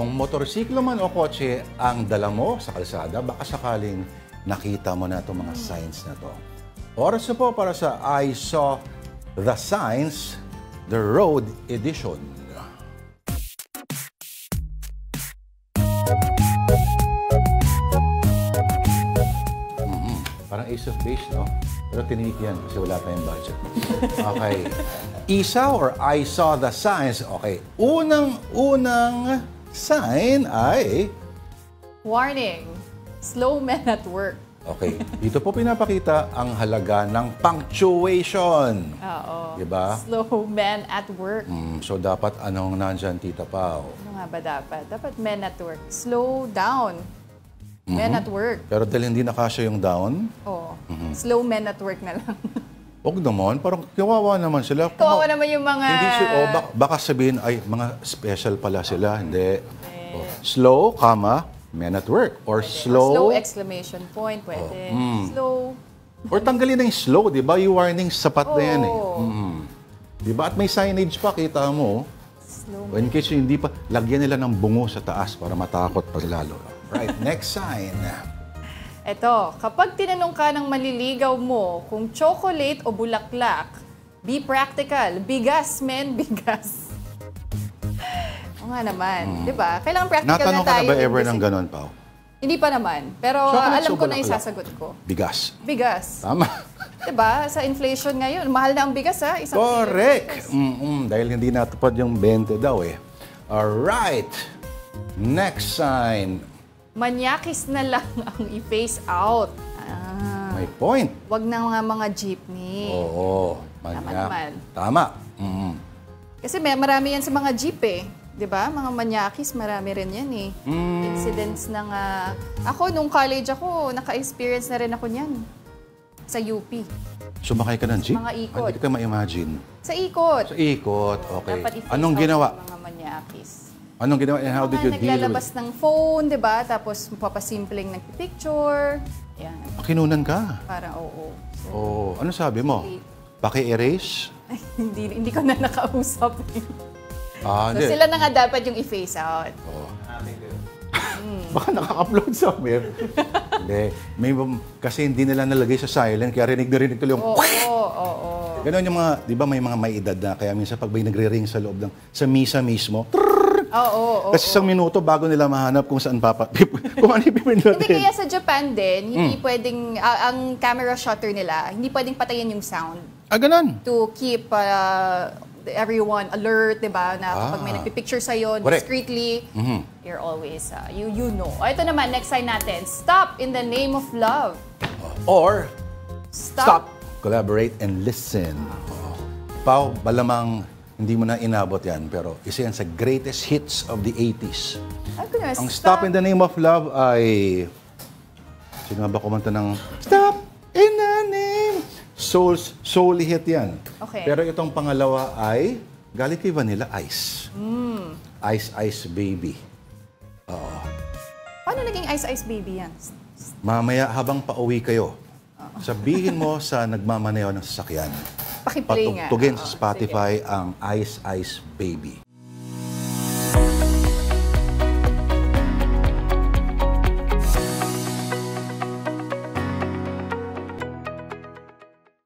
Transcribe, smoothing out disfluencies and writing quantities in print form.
Kung motorsiklo man o kotse ang dala mo sa kalsada, baka sakaling nakita mo na itong mga signs na to. Oras na po para sa I Saw the Signs, the Road Edition. Parang Ace of Base, no? Pero tininik yan kasi wala tayong budget. Okay. Isa or I saw the signs. Okay. Unang sign ay... Warning. Slow men at work. Okay. Dito po pinapakita ang halaga ng punctuation. Oo. Diba? Slow men at work. So dapat anong nandyan, Tita Pao? Ano nga ba dapat? Dapat men at work. Slow down. Men at work. Pero dahil hindi nakasya yung down, Oo. Slow men at work na lang. huwag naman. Parang kawawa naman sila. Kawawa naman yung mga... Hindi baka sabihin, ay, mga special pala sila. Hindi. Oh, slow, comma, men at work. Or slow... Slow exclamation point, pwede. Slow... Or tanggalin na yung slow, di ba? Yung warning, sapat na yan eh. Di ba? At may signage pa, kita mo. Slow. In case hindi pa, lagyan nila ng bungo sa taas para matakot pa lalo. Right, next sign. Eto, kapag tinanong ka ng maliligaw mo kung chocolate o bulaklak, be practical. Bigas, men, bigas. O nga naman, di ba? Kailangan practical Natanong na tayo. ka na ba ever ng ganon, Pao? Hindi pa naman. Pero Chocolate alam o ko na bulaklak? isasagot ko. Bigas. Bigas. Tama. Di ba? Sa inflation ngayon, mahal na ang bigas ha. Isang Correct. kilo. Dahil hindi natupad yung 20 daw eh. Alright. Next sign. Manyakis na lang ang i-face out. May point. Wag na mga jeepney. Oo. Tama naman. Tama. Kasi marami yan sa mga jeep eh. 'Di ba? Mga manyakis, marami rin yan eh. Incidents ng... ako, nung college ako, naka-experience na rin ako niyan. Sa UP. Sumakay ka ng jeep? Mga ikot. Hindi ka ma-imagine. Sa ikot. Sa ikot, okay. Dapat i-face Anong out ginawa? yung mga manyakis. Anong ginawa and how did you deal with Naglalabas ng phone, 'di ba? Tapos papasimpleng nagpipicture. Yan. Kinunan ka? Parang oo. So, Oo. Ano sabi mo? Paki-erase? hindi ko na nakausap. Ah, So hindi. sila na nga dapat yung i-face out. Baka nakaka-upload somewhere. Hindi. Kasi hindi nila nalagay sa silent, kaya rinig na rinig tuloy yung... Oo. Ganon yung mga, di ba may mga may edad na, kaya minsan pag may nagre-ring sa loob ng, sa misa mismo, Oo. kasi isang minuto bago nila mahanap kung saan kung ano yung pipindutin. Hindi kaya sa Japan din, hindi pwedeng, ang camera shutter nila, hindi pwedeng patayin yung sound Ah, ganon. to keep everyone alert, di ba? Na kapag may nagpipicture sa'yo, Correct. discreetly, you're always, you know. Ito naman, next sign natin, stop in the name of love. Or, Stop. collaborate, and listen. Pao, malamang hindi mo na inabot yan, pero isa yan sa greatest hits of the 80s. Ay, goodness, Ang Stop in the Name of Love ay... Sino nga ba kumanta ng Stop in the Name? Soul hit yan. Okay. Pero itong pangalawa ay galing kay Vanilla Ice. Ice Ice Baby. Paano naging Ice Ice Baby yan? Mamaya habang pauwi kayo, sabihin mo sa nagmamaneho ng sasakyan, Pakiplay nga. patugtugin sa Oo, Spotify ang Ice Ice Baby.